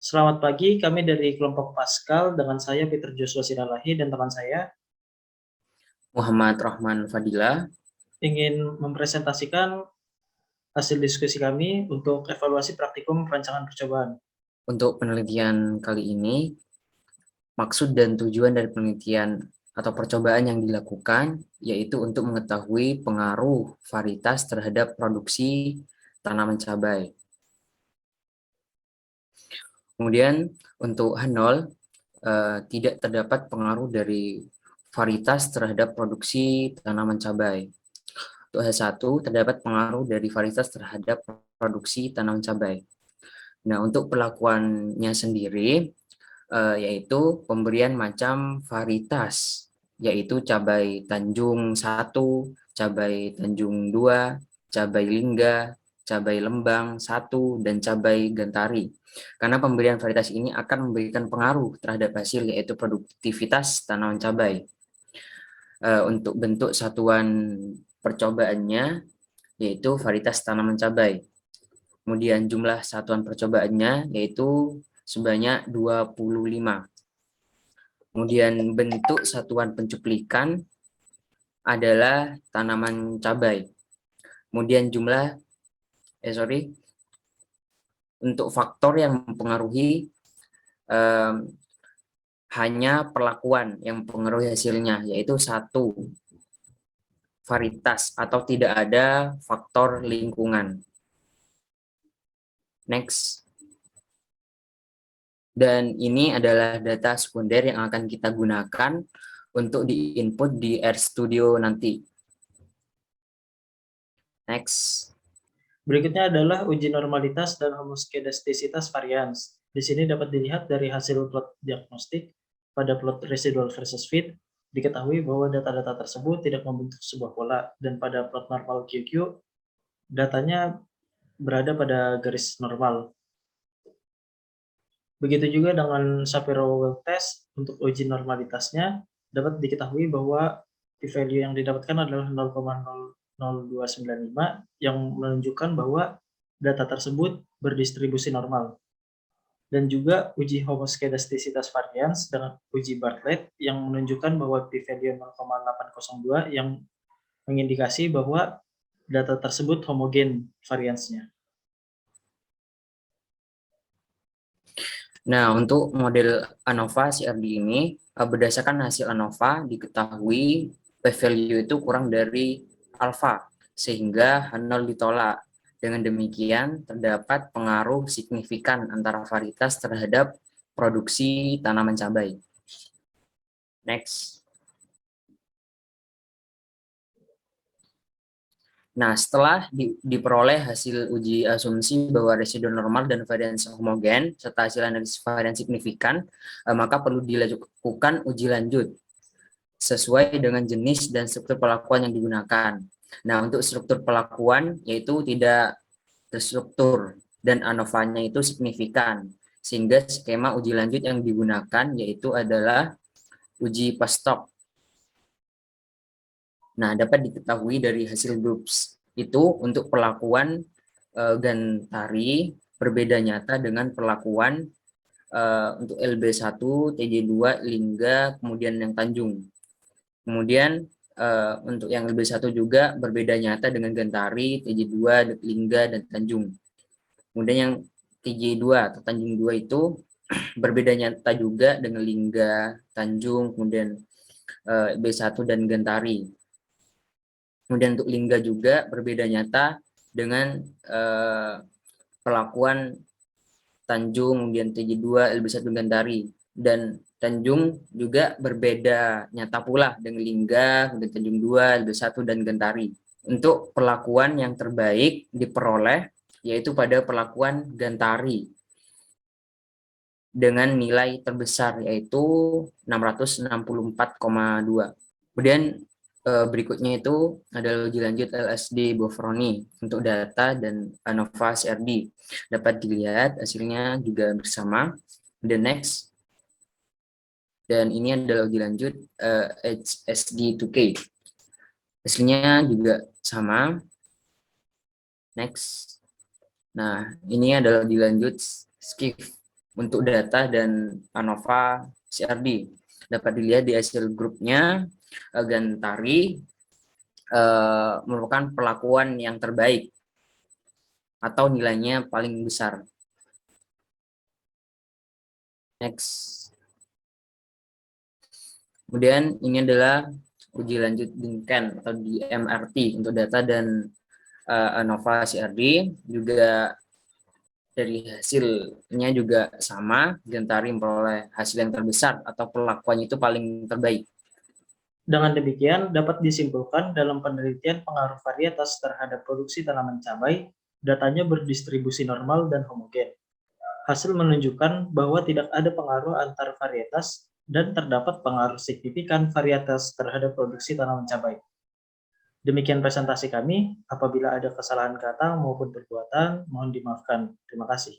Selamat pagi, kami dari kelompok Pascal dengan saya Peter Joshua Sidalahi dan teman saya Muhammad Rahman Fadila. ingin mempresentasikan hasil diskusi kami untuk evaluasi praktikum perancangan percobaan. Untuk penelitian kali ini, maksud dan tujuan dari penelitian atau percobaan yang dilakukan yaitu untuk mengetahui pengaruh varietas terhadap produksi tanaman cabai. Kemudian untuk H0, tidak terdapat pengaruh dari varietas terhadap produksi tanaman cabai. Untuk H1, terdapat pengaruh dari varietas terhadap produksi tanaman cabai. Nah, untuk perlakuannya sendiri, yaitu pemberian macam varietas, yaitu cabai Tanjung 1, cabai Tanjung 2, cabai Lingga, cabai Lembang 1, dan cabai Gantari. Karena pemberian varietas ini akan memberikan pengaruh terhadap hasil, yaitu produktivitas tanaman cabai. Untuk bentuk satuan percobaannya, yaitu varietas tanaman cabai. Kemudian jumlah satuan percobaannya yaitu sebanyak 25. Kemudian bentuk satuan pencuplikan adalah tanaman cabai. Kemudian untuk faktor yang mempengaruhi hanya perlakuan yang mempengaruhi hasilnya, yaitu satu, varietas atau tidak ada faktor lingkungan. Next. Dan ini adalah data sekunder yang akan kita gunakan untuk di-input di RStudio nanti. Next. Berikutnya adalah uji normalitas dan homoskedastisitas varians. Di sini dapat dilihat dari hasil plot diagnostik pada plot residual versus fit, diketahui bahwa data-data tersebut tidak membentuk sebuah pola, dan pada plot normal QQ, datanya berada pada garis normal. Begitu juga dengan Shapiro-Wilk test, untuk uji normalitasnya dapat diketahui bahwa p-value yang didapatkan adalah 0,00295 yang menunjukkan bahwa data tersebut berdistribusi normal. Dan juga uji homoskedastisitas varians dengan uji Bartlett yang menunjukkan bahwa p-value 0,802 yang mengindikasi bahwa data tersebut homogen variansnya. Nah, untuk model ANOVA CRD ini, berdasarkan hasil ANOVA diketahui p-value itu kurang dari alfa, sehingga H0 ditolak. Dengan demikian, terdapat pengaruh signifikan antara varietas terhadap produksi tanaman cabai. Next. Nah, setelah diperoleh hasil uji asumsi bahwa residu normal dan varians homogen serta hasil analisis varians signifikan, maka perlu dilakukan uji lanjut sesuai dengan jenis dan struktur perlakuan yang digunakan. Nah, untuk struktur perlakuan yaitu tidak terstruktur dan ANOVA-nya itu signifikan, sehingga skema uji lanjut yang digunakan yaitu adalah uji post-hoc. Nah, dapat diketahui dari hasil groups itu untuk perlakuan Gantari berbeda nyata dengan perlakuan untuk LB1, TJ2, Lingga, kemudian yang Tanjung. Kemudian untuk yang LB1 juga berbeda nyata dengan Gantari, TJ2, Lingga, dan Tanjung. Kemudian yang TJ2 atau Tanjung 2 itu berbeda nyata juga dengan Lingga, Tanjung, kemudian B1 dan Gantari. Kemudian untuk Lingga juga berbeda nyata dengan perlakuan Tanjung, kemudian TJ2, LB1 Gantari. Dan Tanjung juga berbeda nyata pula dengan Lingga, kemudian Tanjung 2, LB1, dan Gantari. Untuk perlakuan yang terbaik diperoleh yaitu pada perlakuan Gantari dengan nilai terbesar yaitu 664,2. Kemudian berikutnya itu adalah uji lanjut LSD Bofroni untuk data dan ANOVA CRD. Dapat dilihat hasilnya juga bersama. The next. Dan ini adalah uji lanjut HSD2K. Hasilnya juga sama. Next. Nah, ini adalah uji lanjut SCIF untuk data dan ANOVA CRD. Dapat dilihat di hasil grupnya, Gantari merupakan perlakuan yang terbaik atau nilainya paling besar. Next. Kemudian ini adalah uji lanjut Dinken atau di MRT untuk data dan ANOVA CRD. Juga dari hasilnya juga sama, Gantari memperoleh hasil yang terbesar atau perlakuannya itu paling terbaik. Dengan demikian, dapat disimpulkan dalam penelitian pengaruh varietas terhadap produksi tanaman cabai, datanya berdistribusi normal dan homogen. Hasil menunjukkan bahwa tidak ada pengaruh antar varietas dan terdapat pengaruh signifikan varietas terhadap produksi tanaman cabai. Demikian presentasi kami. Apabila ada kesalahan kata maupun perbuatan, mohon dimaafkan. Terima kasih.